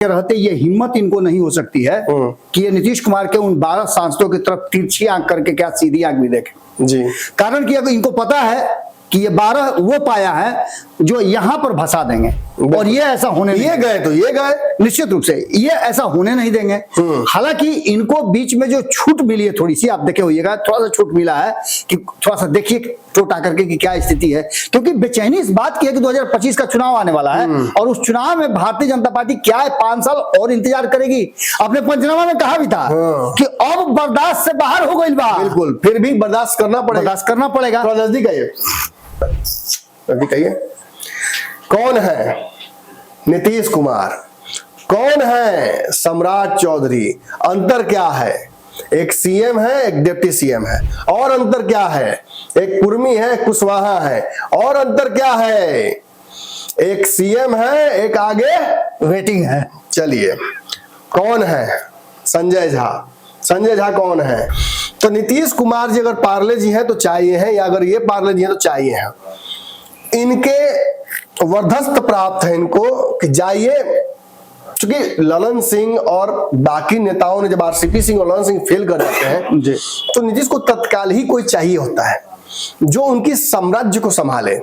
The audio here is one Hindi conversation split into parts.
रहते ये हिम्मत इनको नहीं हो सकती है कि ये नीतीश कुमार के उन 12 सांसदों की तरफ तिरछी आंख करके क्या सीधी आंख भी देखें जी। कारण कि अगर इनको पता है कि ये 12 वो पाया है जो यहां पर भसा देंगे और ये ऐसा होने ये गए तो ये गए निश्चित रूप से ये ऐसा होने नहीं देंगे। हालांकि इनको बीच में जो छूट मिली है थोड़ी सी आप देखे होइएगा थोड़ा सा छूट मिला है कि थोड़ा सा देखिए टोटा करके कि क्या स्थिति है, क्योंकि बेचैनी इस बात की है कि 2025 का चुनाव आने वाला है और उस चुनाव में भारतीय जनता पार्टी क्या है 5 साल और इंतजार करेगी। अपने पंचनामा में कहा भी था कि अब बर्दाश्त से बाहर हो गई बात, बिल्कुल फिर भी बर्दाश्त करना पड़ेगा। तो नजदीक आइए, नजदीक आइए। कौन है नीतीश कुमार, कौन है सम्राट चौधरी, अंतर क्या है? एक सीएम है एक डिप्टी सीएम है, और अंतर क्या है? एक कुर्मी है कुशवाहा है, और अंतर क्या है? एक सीएम है एक आगे वेटिंग है। चलिए कौन है? संजय झा। संजय झा कौन है? तो नीतीश कुमार जी अगर पार्ले जी हैं तो चाहिए हैं, या अगर ये पार्ले जी हैं तो चाहिए हैं। इनके वर्धस्त प्राप्त है इनको कि जाइए, क्योंकि ललन सिंह और बाकी नेताओं ने जब आरसीपी सिंह और ललन सिंह फेल कर जाते हैं जी, तो नीतीश को तत्काल ही कोई चाहिए होता है जो उनकी साम्राज्य को संभाले।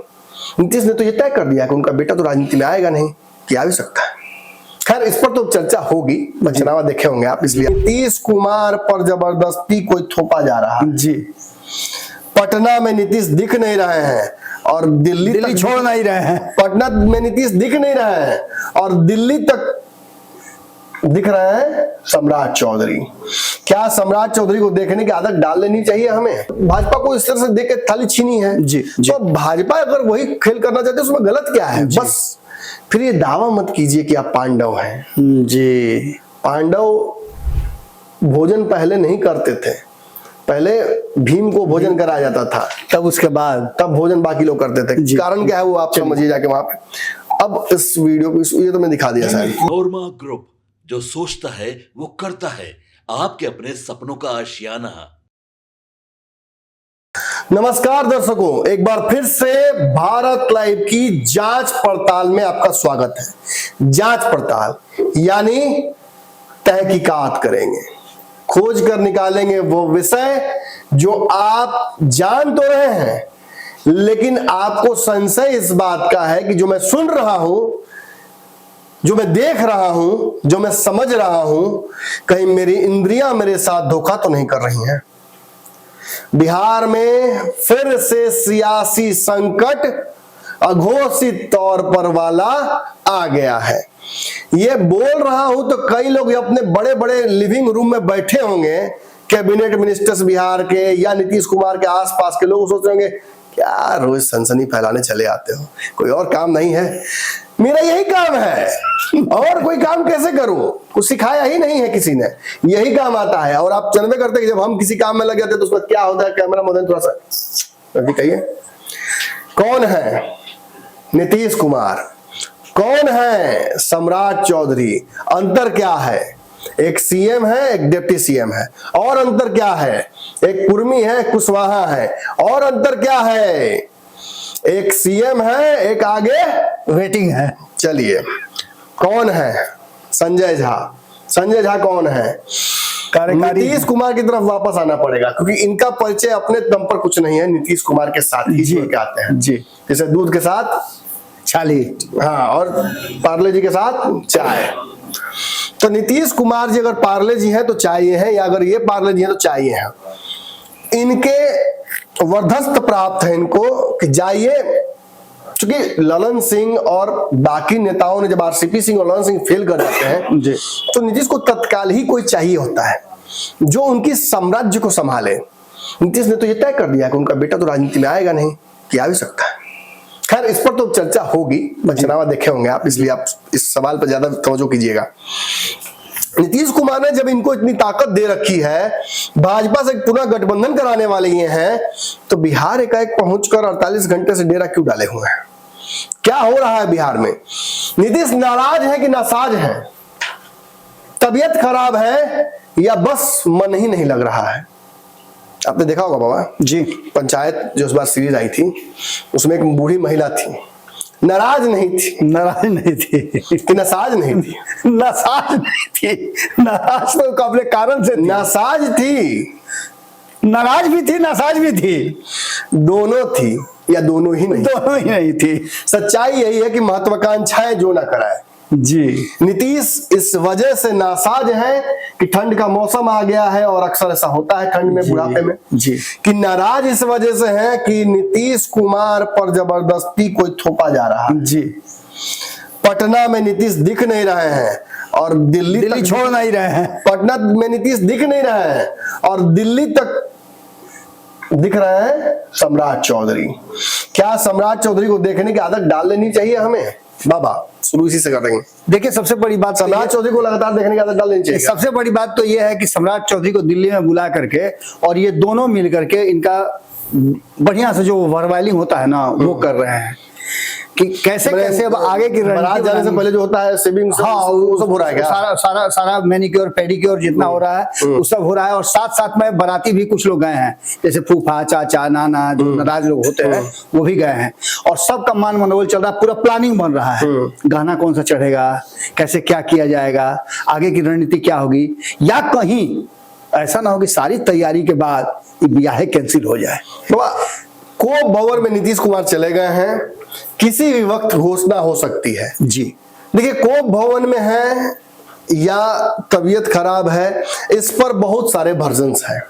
नीतीश ने तो ये तय कर दिया कि उनका बेटा तो राजनीति में आएगा नहीं, कि आ भी सकता है। खैर इस पर तो चर्चा होगी, पंचनामा देखे होंगे आप, इसलिए नीतीश कुमार पर जबरदस्ती कोई थोपा जा रहा है। जी, पटना में नीतीश दिख नहीं रहे हैं और दिल्ली छोड़ नहीं रहे हैं। पटना में नीतीश दिख नहीं रहे हैं और दिल्ली तक दिख रहे हैं सम्राट चौधरी। क्या सम्राट चौधरी को देखने की आदत डाल लेनी चाहिए हमें? भाजपा को इस तरह से देख के थाली छीनी है जी, तो भाजपा अगर वही खेल करना चाहते है उसमें गलत क्या है? बस फिर ये दावा मत कीजिए कि आप पांडव हैं। जी, पांडव भोजन पहले नहीं करते थे, पहले भीम को भोजन कराया जाता था, तब उसके बाद तब भोजन बाकी लोग करते थे। कारण क्या है वो आप समझिए जाके वहां पे। अब इस वीडियो को ये तो मैं दिखा दिया शायद। नोरमा ग्रुप, जो सोचता है वो करता है, आपके अपने सपनों का आशियाना। नमस्कार दर्शकों, एक बार फिर से भारत लाइव की जांच पड़ताल में आपका स्वागत है। जांच पड़ताल यानी तहकीकात करेंगे, खोज कर निकालेंगे वो विषय जो आप जान तो रहे हैं लेकिन आपको संशय इस बात का है कि जो मैं सुन रहा हूं, जो मैं देख रहा हूं, जो मैं समझ रहा हूं, कहीं मेरी इंद्रियां मेरे साथ धोखा तो नहीं कर रही हैं। बिहार में फिर से सियासी संकट अघोषित तौर पर वाला आ गया है। ये बोल रहा हूं तो कई लोग अपने बड़े बड़े लिविंग रूम में बैठे होंगे, कैबिनेट मिनिस्टर्स बिहार के या नीतीश कुमार के आसपास के लोग सोच रहे होंगे क्या रोज सनसनी फैलाने चले आते हो, कोई और काम नहीं है? मेरा यही काम है, और कोई काम कैसे करूं? कुछ सिखाया ही नहीं है किसी ने, यही काम आता है। और आप जानते करते कि जब हम किसी काम में लग जाते तो उसमें क्या होता है, कैमरा मोदन थोड़ा सा कहिए। कौन है नीतीश कुमार, कौन है सम्राट चौधरी, अंतर क्या है? एक सीएम है एक डिप्टी सीएम है, और अंतर क्या है? एक कुर्मी है कुशवाहा है, और अंतर क्या है? एक सीएम है एक आगे वेटिंग है। चलिए कौन है? संजय झा। संजय झा कौन है? नीतीश कुमार की तरफ वापस आना पड़ेगा क्योंकि इनका परिचय अपने दम पर कुछ नहीं है, नीतीश कुमार के साथ ही जोड़ के आते हैं जी, जैसे दूध के साथ छाली, हाँ, और पार्ले जी के साथ चाय। तो नीतीश कुमार जी अगर पार्ले जी हैं तो चाहिए हैं, या अगर ये पार्ले जी हैं तो चाहिए हैं। इनके वर्धस्त प्राप्त है इनको कि जाइए, क्योंकि ललन सिंह और बाकी नेताओं ने जब आरसीपी सिंह और ललन सिंह फेल कर जाते हैं जी, तो नीतीश को तत्काल ही कोई चाहिए होता है जो उनकी साम्राज्य को संभाले। नीतीश ने तो ये तय कर दिया कि उनका बेटा तो राजनीति में आएगा नहीं, कि आ भी सकता है। खैर इस पर तो चर्चा होगी, पंचनामा देखे होंगे आप, इसलिए आप इस सवाल पर ज्यादा तवज्जो कीजिएगा। नीतीश कुमार ने जब इनको इतनी ताकत दे रखी है, भाजपा से पुनः गठबंधन कराने वाले ये हैं, तो बिहार एकाएक पहुंचकर 48 घंटे से डेरा क्यों डाले हुए हैं? क्या हो रहा है बिहार में? नीतीश नाराज है कि नासाज है? तबीयत खराब है या बस मन ही नहीं लग रहा है? आपने देखा होगा बाबा जी, पंचायत जो इस बार सीरीज आई थी उसमें एक बूढ़ी महिला थी, नाराज नहीं थी नाराज नहीं थी, कि नसाज नहीं थी? नासाज नहीं थी। नाराज तो अपने कारण से थी। नासाज थी, नाराज भी थी, नासाज भी थी, दोनों थी या दोनों ही नहीं? दोनों ही नहीं थी। सच्चाई यही है कि महत्वाकांक्षाएं जो ना कराए। जी, नीतीश इस वजह से नासाज है कि ठंड का मौसम आ गया है, और अक्सर ऐसा होता है ठंड में, बुढ़ापे में जी, कि नाराज इस वजह से है कि नीतीश कुमार पर जबरदस्ती कोई थोपा जा रहा है। जी। पटना में नीतीश दिख नहीं रहे हैं, और दिल्ली तक छोड़ नहीं रहे हैं। पटना में नीतीश दिख नहीं रहे हैं, और दिल्ली तक दिख रहे हैं सम्राट चौधरी। क्या सम्राट चौधरी को देखने की आदत डाल लेनी चाहिए हमें? बाबा शुरू इसी से करेंगे। देखिए, सबसे बड़ी बात सम्राट चौधरी को लगातार देखने की आदत डाल लेनी चाहिए। सबसे बड़ी बात तो यह है कि सम्राट चौधरी को दिल्ली में बुला करके, और ये दोनों मिल करके इनका बढ़िया से जो वर्बाइलिंग होता है ना, वो कर रहे हैं कि कैसे कैसे अब आगे की बारात जाने से पहले जो होता है सेविंग, हाँ, वो सब हो रहा है क्या? सारा मैनिक्योर पेडिक्योर जितना हो रहा है वो सब हो रहा है। और साथ साथ में बाराती भी कुछ लोग गए हैं, जैसे फूफा, चाचा, नाना, जो नाराज लोग होते हैं वो भी गए हैं, और सबका मान मनोबल चल रहा है, पूरा प्लानिंग बन रहा है। गाना कौन सा चढ़ेगा, कैसे क्या किया जाएगा, आगे की रणनीति क्या होगी, या कहीं ऐसा ना हो कि सारी तैयारी के बाद ब्याह कैंसिल हो जाए। को भवन में नीतीश कुमार चले गए हैं, किसी भी वक्त घोषणा हो सकती है। जी, देखिए, कोप भवन में है या तबीयत खराब है, इस पर बहुत सारे वर्जन्स हैं।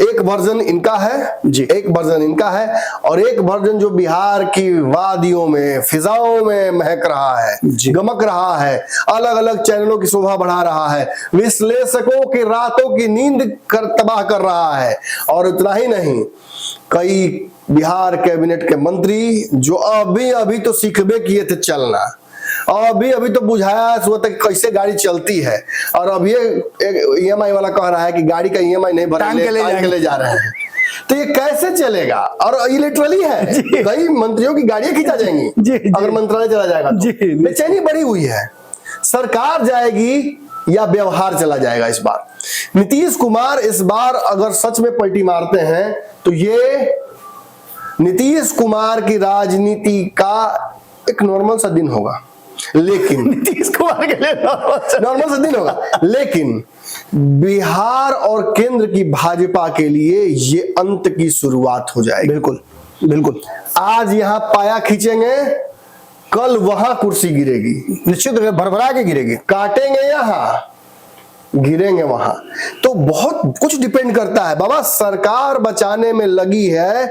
एक वर्जन इनका है जी, एक वर्जन इनका है, और एक वर्जन जो बिहार की वादियों में, फिजाओं में महक रहा है, गमक रहा है, अलग अलग चैनलों की शोभा बढ़ा रहा है, विश्लेषकों की रातों की नींद तबाह कर रहा है। और इतना ही नहीं, कई बिहार कैबिनेट के मंत्री जो अभी अभी तो सीखबे किए थे चलना, अभी अभी तो बुझाया सुबह तक कैसे गाड़ी चलती है, और अब ये EMI वाला कह रहा है कि गाड़ी का EMI नहीं भरा, टांग के ले जा रहे हैं। तो ये कैसे चलेगा? और ये लिटरली है, कई मंत्रियों की गाड़ियां खींचा जाएंगी अगर मंत्रालय चला जाएगा तो। बेचैनी बढ़ी हुई है, सरकार जाएगी या व्यवहार चला जाएगा। इस बार नीतीश कुमार इस बार अगर सच में पलटी मारते हैं तो ये नीतीश कुमार की राजनीति का एक नॉर्मल सा दिन होगा, लेकिन नीतीश कुमार के लिए नॉर्मल सा दिन होगा, लेकिन बिहार और केंद्र की भाजपा के लिए ये अंत की शुरुआत हो जाएगी। बिल्कुल बिल्कुल। आज यहाँ पाया खींचेंगे, कल वहां कुर्सी गिरेगी, निश्चित रूप से भरभरा के गिरेगी। काटेंगे यहाँ, गिरेंगे वहां। तो बहुत कुछ डिपेंड करता है बाबा। सरकार बचाने में लगी है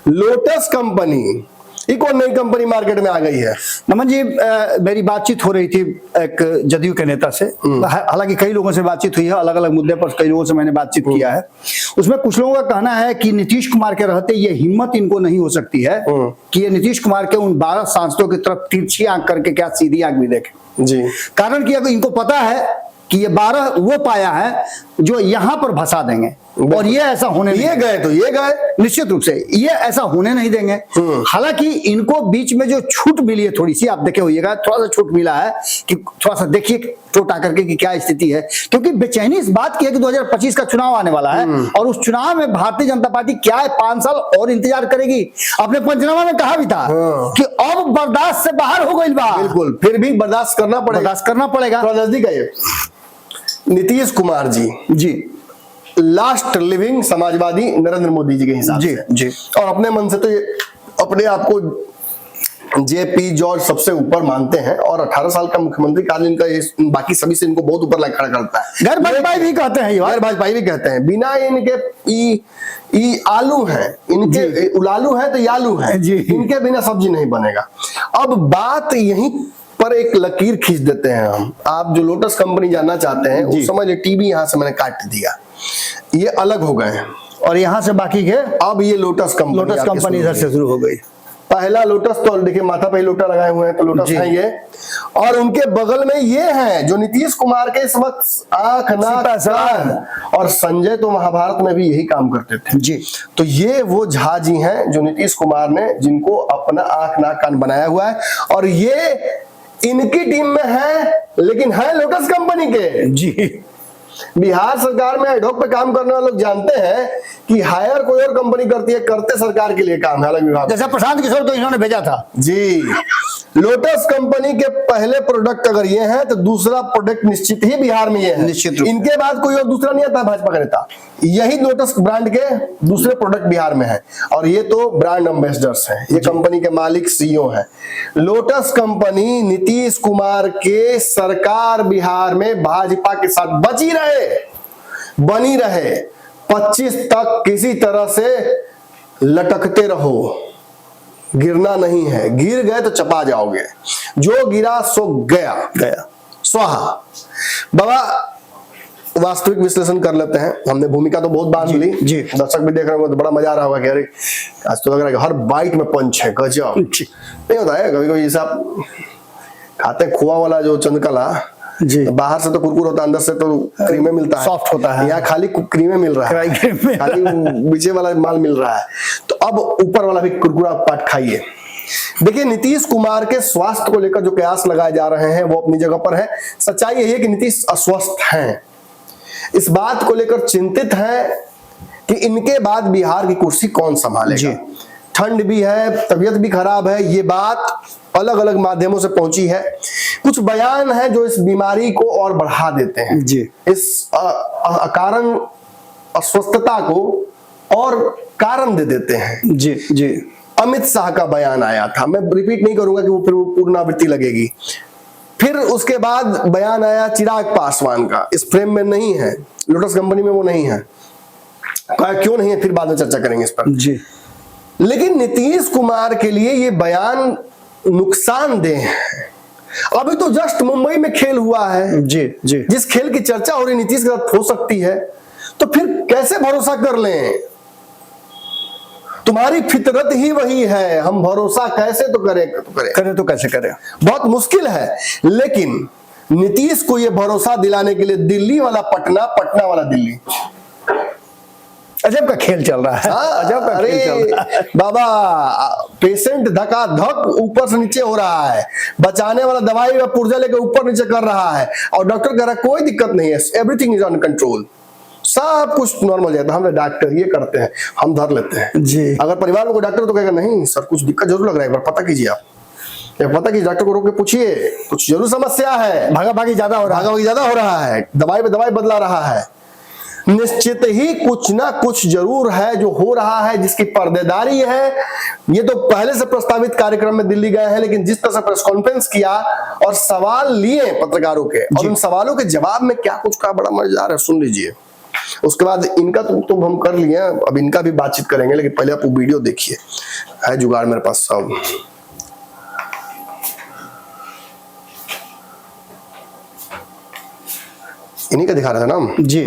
लोटस कंपनी, एक और नई कंपनी मार्केट में आ गई है। नमन जी, मेरी बातचीत हो रही थी एक जदयू के नेता से, हालांकि कई लोगों से बातचीत हुई है, अलग अलग मुद्दे पर कई लोगों से मैंने बातचीत किया है। उसमें कुछ लोगों का कहना है कि नीतीश कुमार के रहते ये हिम्मत इनको नहीं हो सकती है कि ये नीतीश कुमार के उन 12 सांसदों की तरफ तिरछी आंख करके क्या सीधी आंख भी देखें। जी, कारण कि अगर इनको पता है कि ये 12 वो पाया है जो यहां पर भसा देंगे, और ये ऐसा होने ये गए तो ये गए, निश्चित रूप से ये ऐसा होने नहीं देंगे। हालांकि इनको बीच में जो छूट मिली है थोड़ी सी, आप देखे होइएगा, थोड़ा सा छूट मिला है कि थोड़ा सा देखिए टोट आकर के कि क्या स्थिति है, क्योंकि बेचैनी इस बात की है कि 2025 का चुनाव आने वाला है, और उस चुनाव में भारतीय जनता पार्टी क्या है 5 साल और इंतजार करेगी। आपने पंचनामा में कहा भी था कि अब बर्दाश्त से बाहर हो गई बात। बिल्कुल, फिर भी बर्दाश्त करना पड़ेगा। तो नजदीक है नीतीश कुमार जी लास्ट लिविंग समाजवादी नरेंद्र मोदी जी के हिसाब से जी, और अपने मन से तो ये अपने आप को JP जॉर्ज सबसे ऊपर मानते हैं, और 18 साल का मुख्यमंत्री काल इनका बाकी सभी से इनको बहुत ऊपर खड़ा करता है। गैर भाजपाई भी कहते हैं, गैर भाजपाई भी कहते हैं। बिना इनके आलू हैं, इनके उलालू हैं तो यालू हैं, इनके बिना सब्जी नहीं बनेगा। अब बात यहीं पर एक लकीर खींच देते हैं हम। आप जो लोटस कंपनी जानना चाहते हैं, उस समय टीवी यहां से मैंने काट दिया, ये अलग हो गए हैं, और यहां से बाकी के अब ये लोटस कंपनी इधर से शुरू हो गई। पहला लोटस तो देखिए माथा पे लोटा लगाए हुए हैं, तो लोटस है ये, और उनके बगल में ये है जो नीतीश कुमार के इस वक्त आंख नाक कान, और संजय तो महाभारत में भी यही काम करते थे जी। तो ये वो झा जी हैं जो नीतीश कुमार ने, जिनको अपना आंख नाक कान बनाया हुआ है, और ये इनकी टीम में है, लेकिन है लोटस कंपनी के जी। बिहार सरकार में एडहॉक पे काम करने वाले लोग जानते हैं कि हायर कोई और कंपनी करती है, करते सरकार के लिए काम है अलग विभाग। जैसे प्रशांत किशोर तो इन्होंने भेजा था जी, लोटस कंपनी के पहले प्रोडक्ट अगर ये हैं तो दूसरा प्रोडक्ट निश्चित ही बिहार में ये है। निश्चित रूप से। इनके बाद कोई और दूसरा नहीं आता भाजपा का नेता, यही लोटस ब्रांड के दूसरे प्रोडक्ट बिहार में है। और ये तो ब्रांड एम्बेसडर्स हैं, ये कंपनी के मालिक सीईओ हैं। लोटस कंपनी नीतीश कुमार के सरकार बिहार में भाजपा के साथ बनी रहे 25 तक किसी तरह से लटकते रहो, गिरना नहीं है। गिर गए तो चपा जाओगे, जो गिरा सो गया स्वाहा। बाबा वास्तविक विश्लेषण कर लेते हैं। हमने भूमिका तो बहुत बार सुनी जी। दर्शक भी देख रहे होंगे तो बड़ा मजा आ रहा होगा कि अरे आज तो लग रहा है कि हर बाइट में पंच है, गजब। नहीं होता है कभी कभी जैसा खाते खोआ वाला जो चंदकला जी, बाहर से तो कुरकुर होता है, अंदर से तो क्रीमे मिलता है, सॉफ्ट होता है। यहाँ खाली क्रीमे मिल रहा है, खाली नीचे वाला माल मिल रहा है। तो अब ऊपर वाला भी कुरकुरा पाट खाइए। देखिए नीतीश कुमार के स्वास्थ्य को लेकर जो कयास लगाए जा रहे हैं वो अपनी जगह पर है। सच्चाई यही है कि नीतीश अस्वस्थ हैं, इस बात को लेकर चिंतित हैं कि इनके बाद बिहार की कुर्सी कौन संभालेगा। ठंड भी है, तबीयत भी खराब है, ये बात अलग अलग माध्यमों से पहुंची है। कुछ बयान है जो इस बीमारी को और बढ़ा देते हैं जी। इस कारण अस्वस्थता को और कारण दे देते हैं। जी जी। अमित शाह का बयान आया था, मैं रिपीट नहीं करूंगा कि वो फिर पुनरावृत्ति लगेगी। फिर उसके बाद बयान आया चिराग पासवान का, इस फ्रेम में नहीं है, लोटस कंपनी में वो नहीं है। क्यों नहीं है फिर बाद में चर्चा करेंगे इस पर जी। लेकिन नीतीश कुमार के लिए ये बयान नुकसानदेह है। अभी तो जस्ट मुंबई में खेल हुआ है जी जी। जिस खेल की चर्चा हो रही नीतीश के साथ हो सकती है, तो फिर कैसे भरोसा कर लें? तुम्हारी फितरत ही वही है, हम भरोसा कैसे तो करें तो कैसे करें, बहुत मुश्किल है। लेकिन नीतीश को यह भरोसा दिलाने के लिए दिल्ली वाला पटना, पटना वाला दिल्ली, अजब का खेल चल रहा है। अजब का खेल चल रहा है बाबा। पेशेंट धका धक ऊपर से नीचे हो रहा है, बचाने वाला दवाई व पुर्जा लेकर ऊपर नीचे कर रहा है, और डॉक्टर कह रहा है कोई दिक्कत नहीं है, एवरीथिंग इज ऑन कंट्रोल, सब कुछ नॉर्मल जाता है। हम डॉक्टर ये करते हैं, हम धर लेते हैं जी। अगर परिवार में कोई डॉक्टर तो कहेगा नहीं सर कुछ दिक्कत जरूर लग रहा है, एक बार पता कीजिए आप, पता कीजिए, डॉक्टर को रोक के पूछिए, कुछ जरूर समस्या है, भागा-भागी ज्यादा हो रहा है, दवाई पे दवाई बदला रहा है। निश्चित ही कुछ ना कुछ जरूर है जो हो रहा है जिसकी पर्देदारी है। ये तो पहले से प्रस्तावित कार्यक्रम में दिल्ली गए हैं, लेकिन जिस तरह से प्रेस कॉन्फ्रेंस किया और सवाल लिए पत्रकारों के, और उन सवालों के जवाब में क्या कुछ कहा, बड़ा मजेदार है, सुन लीजिए। उसके बाद इनका तो हम कर लिए, अब इनका भी बातचीत करेंगे, लेकिन पहले आप वो वीडियो देखिए, है जुगाड़ मेरे पास सब। इन्हीं का दिखा रहा था ना जी।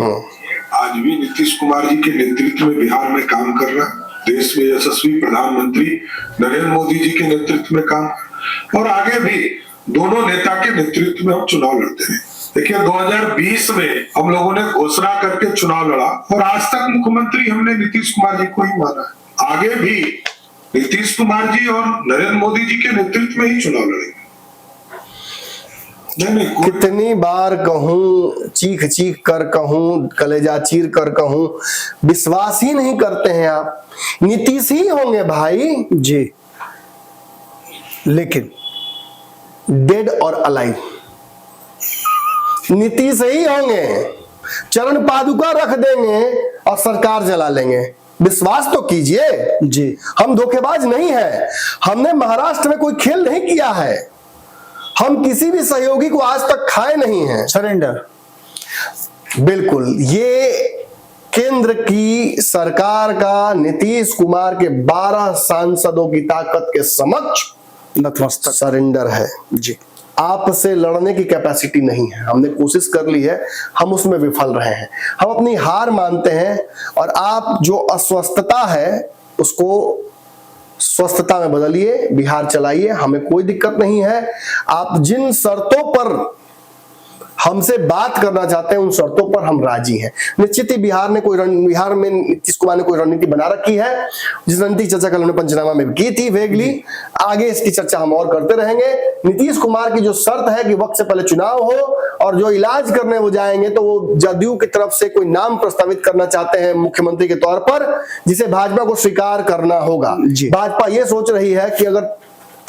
आज भी नीतीश कुमार जी के नेतृत्व में बिहार में काम कर रहा है, देश में यशस्वी प्रधानमंत्री नरेंद्र मोदी जी के नेतृत्व में काम, और आगे भी दोनों नेता के नेतृत्व में हम चुनाव लड़ते हैं। देखिए 2020 में हम लोगों ने घोषणा करके चुनाव लड़ा और आज तक मुख्यमंत्री हमने नीतीश कुमार जी को ही माना है। आगे भी नीतीश कुमार जी और नरेंद्र मोदी जी के नेतृत्व में ही चुनाव लड़ेंगे। कितनी बार कहूं, चीख चीख कर कहूं, कलेजा चीर कर कहूं, विश्वास ही नहीं करते हैं आप। नीतीश ही होंगे भाई जी, लेकिन डेड और अलाइव नीतीश ही होंगे। चरण पादुका रख देंगे और सरकार जला लेंगे, विश्वास तो कीजिए जी। हम धोखेबाज नहीं है, हमने महाराष्ट्र में कोई खेल नहीं किया है, हम किसी भी सहयोगी को आज तक खाए नहीं हैं। सरेंडर बिल्कुल, ये केंद्र की सरकार का नीतीश कुमार के 12 सांसदों की ताकत के समक्ष नतमस्तक सरेंडर है जी। आपसे लड़ने की कैपेसिटी नहीं है, हमने कोशिश कर ली है, हम उसमें विफल रहे हैं, हम अपनी हार मानते हैं, और आप जो अस्वस्थता है उसको स्वस्थता में बदलिए, बिहार चलाइए, हमें कोई दिक्कत नहीं है। आप जिन शर्तों पर हमसे बात करना चाहते हैं उन शर्तों पर हम राजी हैं। निश्चित ही बिहार में नीतीश कुमार ने कोई रणनीति बना रखी है, जिस रणनीति चर्चा कल उन्होंने पंचनामा में की थी वेगली, आगे इसकी चर्चा हम और करते रहेंगे। नीतीश कुमार की जो शर्त है कि वक्त से पहले चुनाव हो, और जो इलाज करने वो जाएंगे तो वो जदयू की तरफ से कोई नाम प्रस्तावित करना चाहते हैं मुख्यमंत्री के तौर पर, जिसे भाजपा को स्वीकार करना होगा। भाजपा ये सोच रही है कि अगर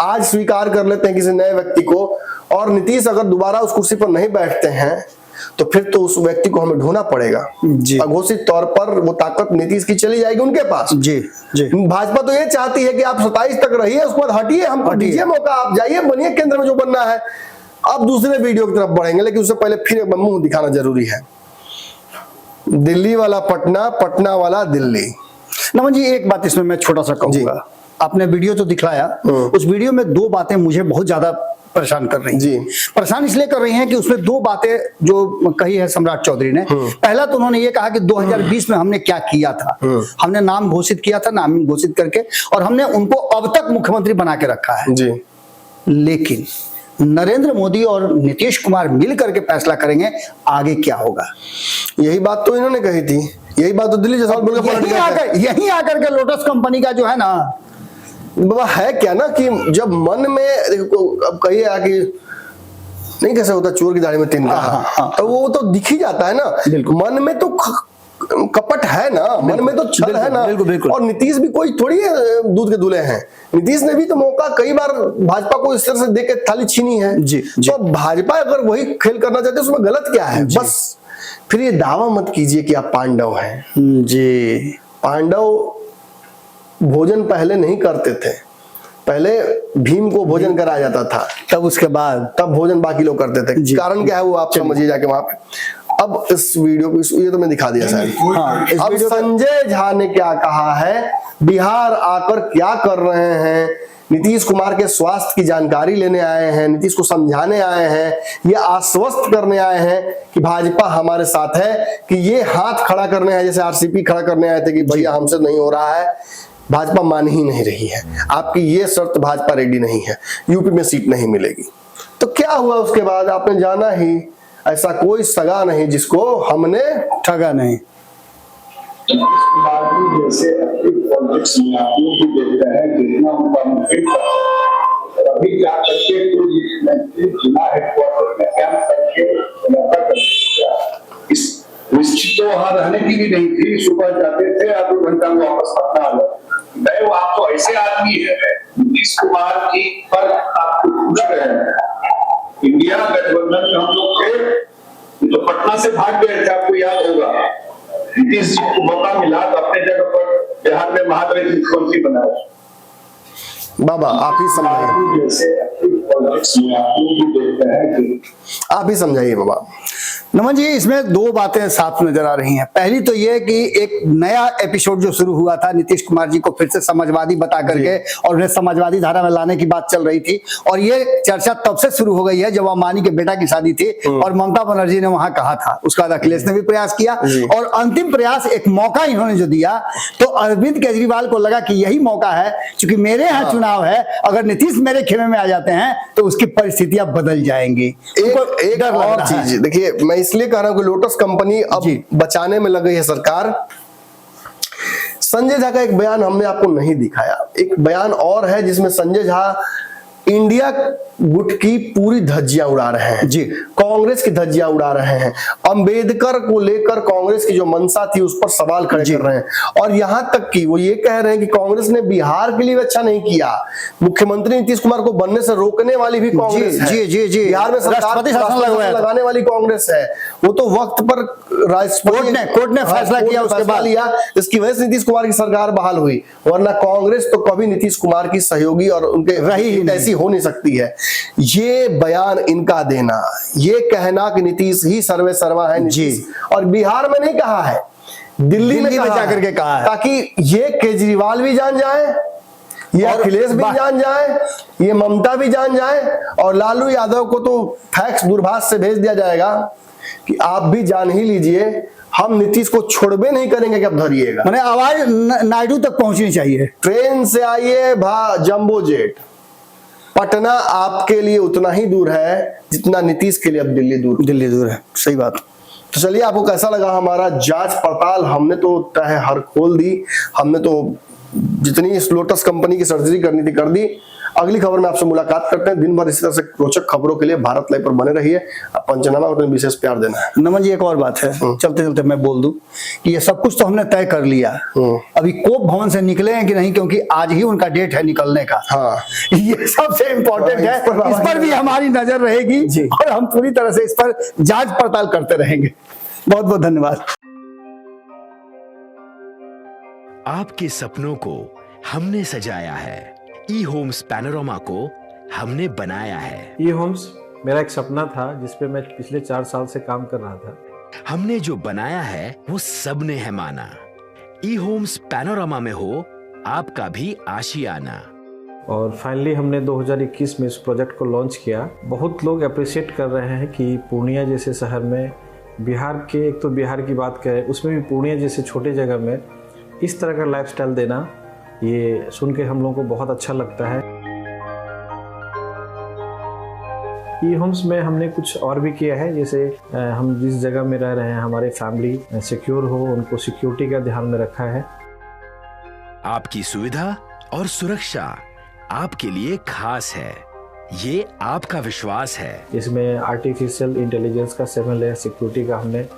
आज स्वीकार कर लेते हैं किसी नए व्यक्ति को, और नीतीश अगर दोबारा उस कुर्सी पर नहीं बैठते हैं तो फिर तो उस व्यक्ति को हमें ढूंढना पड़ेगा। जी। अघोषित तौर पर वो ताकत नीतीश की चली जाएगी उनके पास। जी जी। भाजपा तो ये चाहती है कि आप 27 तक रहिए, उसके बाद हटिए, हमको दीजिए मौका, आप जाइए, बनिए केंद्र में जो बनना है। अब दूसरे वीडियो की तरफ बढ़ेंगे, लेकिन उससे पहले फिर एक बार मुंह दिखाना जरूरी है। दिल्ली वाला पटना, पटना वाला दिल्ली। नमन जी, एक बात इसमें मैं छोटा सा कहूंगा। आपने वीडियो तो दिखलाया, उस वीडियो में दो बातें मुझे बहुत ज्यादा परेशान कर रही हैं। परेशान इसलिए कर रही हैं कि उसमें दो बातें जो कही है सम्राट चौधरी ने। पहला तो उन्होंने ये कहा कि 2020 में हमने क्या किया था, हमने नाम घोषित किया था, नाम घोषित करके, और हमने उनको अब तक मुख्यमंत्री बना के रखा है जी। लेकिन नरेंद्र मोदी और नीतीश कुमार मिल करके फैसला करेंगे आगे क्या होगा। यही बात तो इन्होंने कही थी, यही बात तो दिल्ली जयसवाल बोल के यही आकर के लोटस कंपनी का जो है ना, बाबा है क्या ना कि जब मन में देखो, अब कहिए कि नहीं कैसे होता चोर की दाढ़ी में तीन दांत, तो वो तो दिख ही जाता है ना। मन में तो कपट है ना, मन में तो छल है ना। और नीतीश भी कोई थोड़ी दूध के दूल्हे हैं। नीतीश ने भी तो मौका कई बार भाजपा को इस तरह से देके थाली छीनी है। तो भाजपा अगर वही खेल करना चाहते है उसमें गलत क्या है। बस फिर ये दावा मत कीजिए कि आप पांडव हैं जी। पांडव भोजन पहले नहीं करते थे, पहले भीम को भोजन कराया जाता था, तब उसके बाद तब भोजन बाकी लोग करते थे। कारण क्या है वो आप समझिए जाके वहां पे। अब इस वीडियो को ये तो मैं दिखा दिया शायद। अब संजय झा ने क्या कहा है, बिहार आकर क्या कर रहे हैं, नीतीश कुमार के स्वास्थ्य की जानकारी लेने आए हैं, नीतीश को समझाने आए हैं, ये आश्वस्त करने आए हैं कि भाजपा हमारे साथ है, कि ये हाथ खड़ा करने हैं, जैसे आरसीपी खड़ा करने आए थे कि भैया हमसे नहीं हो रहा है। भाजपा मान ही नहीं रही है, आपकी ये शर्त भाजपा रेडी नहीं है, यूपी में सीट नहीं मिलेगी। तो क्या हुआ उसके बाद, आपने जाना ही, ऐसा कोई सगा नहीं जिसको हमने ठगा नहीं। जैसे पॉलिटिक्स में आप लोग भी देखते हैं कितना उनका मुफीद अभी क्या करके कोई जिला हेडक्वार्टर में कैंप करके इस निश्चित तो वहां रहने की भी नहीं थी। सुबह जाते थे, आप 2 घंटा में वापस पटना आ जाते। मैं वो आप तो ऐसे आदमी है, नीतीश कुमार की पर आपको पूछ रहे हैं। इंडिया गठबंधन में हम लोग थे तो पटना से भाग गए थे, आपको याद होगा। नीतीश जी को मौका मिला तो अपने जगह पर बिहार में महादलित मुख्यमंत्री बनाया। बाबा आप ही समझाइए, आप ही समझाइए बाबा। नमन जी, इसमें दो बातें साफ नजर आ रही हैं। पहली तो यह कि एक नया एपिसोड जो शुरू हुआ था, नीतीश कुमार जी को फिर से समाजवादी बता करके और उन्हें समाजवादी धारा में लाने की बात चल रही थी, और ये चर्चा तब से शुरू हो गई है जब अंबानी के बेटा की शादी थी और ममता बनर्जी ने वहां कहा था। उसके बाद अखिलेश ने भी प्रयास किया, और अंतिम प्रयास एक मौका इन्होंने जो दिया, तो अरविंद केजरीवाल को लगा कि यही मौका है, क्योंकि मेरे यहाँ चुनाव है, अगर नीतीश मेरे खेमे में आ जाते हैं तो उसकी परिस्थितियां बदल जाएंगी। एक और चीज देखिए, मैं इसलिए कह रहा हूं कि लोटस कंपनी अब बचाने में लग गई है सरकार। संजय झा का एक बयान हमने आपको नहीं दिखाया, एक बयान और है जिसमें संजय झा इंडिया गुट की पूरी धज्जियां उड़ा रहे हैं जी, कांग्रेस की धज्जियां उड़ा रहे हैं, अंबेडकर को लेकर कांग्रेस की जो मंशा थी उस पर सवाल खड़े कर रहे हैं, और यहां तक कि वो ये कह रहे हैं कि कांग्रेस ने बिहार के लिए अच्छा नहीं किया, मुख्यमंत्री नीतीश कुमार को बनने से रोकने वाली भी कांग्रेस है। जी जी जी, बिहार में राष्ट्रपति शासन लगाने वाली कांग्रेस है। वो तो वक्त पर कोर्ट ने फैसला किया, उसके बाद लिया, इसकी वजह से नीतीश कुमार की सरकार बहाल हुई, वरना कांग्रेस तो कभी नीतीश कुमार की सहयोगी और उनके रही ऐसी हो नहीं सकती है। ये बयान इनका देना, ये कहना कि नीतीश ही सर्वे सर्वा है जी, और बिहार में नहीं कहा है, दिल्ली में जाकर के कहा है, ताकि ये केजरीवाल भी जान जाए, ये अखिलेश भी जान जाए, ये ममता भी जान जाए, और लालू यादव को तो फैक्स दूरभाष से भेज दिया जाएगा कि आप भी जान ही लीजिए, हम नीतीश को छोड़बे नहीं करेंगे कि आप धरिएगा। मैंने आवाज नायडू तक पहुंचनी चाहिए। ट्रेन से आइए जंबो जेट, पटना आपके लिए उतना ही दूर है जितना नीतीश के लिए अब दिल्ली दूर है। सही बात। तो चलिए, आपको कैसा लगा हमारा जांच पड़ताल? हमने तो तह हर खोल दी, हमने तो जितनी इस लोटस कंपनी की सर्जरी करनी थी कर दी। अगली खबर में आपसे मुलाकात करते हैं। दिन भर इसी तरह से रोचक खबरों के लिए भारत लाइव पर बने रहिए। पंचनामा को विशेष प्यार देना है। नमन जी, एक और बात है, चलते चलते मैं बोल दूं कि ये सब कुछ तो हमने तय कर लिया। अभी कोप भवन से निकले हैं कि नहीं, क्योंकि आज ही उनका डेट है निकलने का। हाँ, ये सबसे इम्पोर्टेंट है, इस पर भी हमारी नजर रहेगी जी। और हम पूरी तरह से इस पर जांच पड़ताल करते रहेंगे। बहुत बहुत धन्यवाद। आपके सपनों को हमने सजाया है, ई होम्स पैनोरामा को हमने बनाया है। ई होम्स मेरा एक सपना था जिस पे मैं पिछले 4 साल से काम कर रहा था। हमने जो बनाया है वो सबने है माना। ई होम्स पैनोरामा में हो आपका भी आशियाना। और फाइनली हमने 2021 में इस प्रोजेक्ट को लॉन्च किया। बहुत लोग अप्रिशिएट कर रहे हैं कि पूर्णिया जैसे शहर में, बिहार के, एक तो बिहार की बात करें उसमें भी पूर्णिया जैसे छोटे जगह में इस तरह का लाइफस्टाइल देना, ये सुन के हम लोगों को बहुत अच्छा लगता है। ई होम्स में हमने कुछ और भी किया है, जैसे हम जिस जगह में रह रहे हैं हमारे फैमिली सिक्योर हो, उनको सिक्योरिटी का ध्यान में रखा है। आपकी सुविधा और सुरक्षा आपके लिए खास है, ये आपका विश्वास है। इसमें आर्टिफिशियल इंटेलिजेंस का 7 लेयर सिक्योरिटी का हमने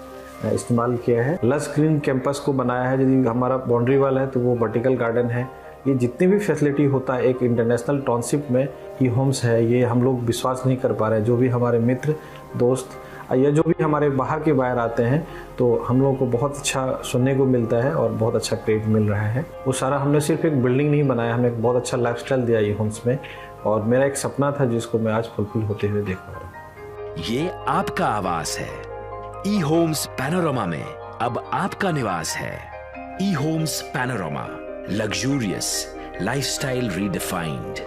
इस्तेमाल किया है। लस ग्रीन कैंपस को बनाया है। यदि हमारा बाउंड्री वाल है तो वो वर्टिकल गार्डन है। ये जितनी भी फैसिलिटी होता है एक इंटरनेशनल टाउनशिप में ई होम्स है, ये हम लोग विश्वास नहीं कर पा रहे हैं। जो भी हमारे मित्र दोस्त या जो भी हमारे बाहर के बाहर आते हैं तो हम लोगों को बहुत अच्छा सुनने को मिलता है और बहुत अच्छा क्रेडिट मिल रहा है। वो सारा हमने सिर्फ एक बिल्डिंग नहीं बनाया, हमने एक बहुत अच्छा लाइफस्टाइल दिया ई होम्स में, और मेरा एक सपना था जिसको मैं आज फुलफिल होते हुए देख पा रहा हूँ। ये आपका आवास है। ई होम्स पैनोरामा में अब आपका निवास है। E Homes Panorama, luxurious lifestyle redefined.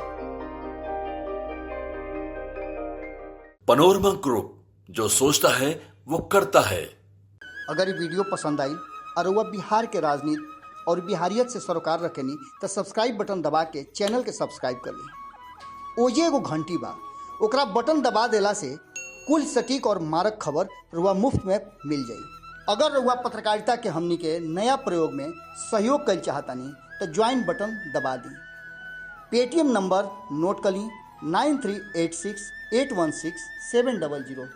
Panorama Group, जो सोचता है वो करता है। अगर ये वीडियो पसंद आई और वह बिहार के राजनीति और बिहारियत से सरोकार रखेनी तो सब्सक्राइब बटन दबा के चैनल के सब्सक्राइब कर ली। ओजे एगो घंटी बा, ओकरा बटन दबा देला से कुल सटीक और मारक खबर रुआ मुफ्त में मिल जाई। अगर रुआ पत्रकारिता के हमनी के नया प्रयोग में सहयोग कर चाहतानी तो ज्वाइन बटन दबा दी। पेटीएम नंबर नोट कर ली 9386816700।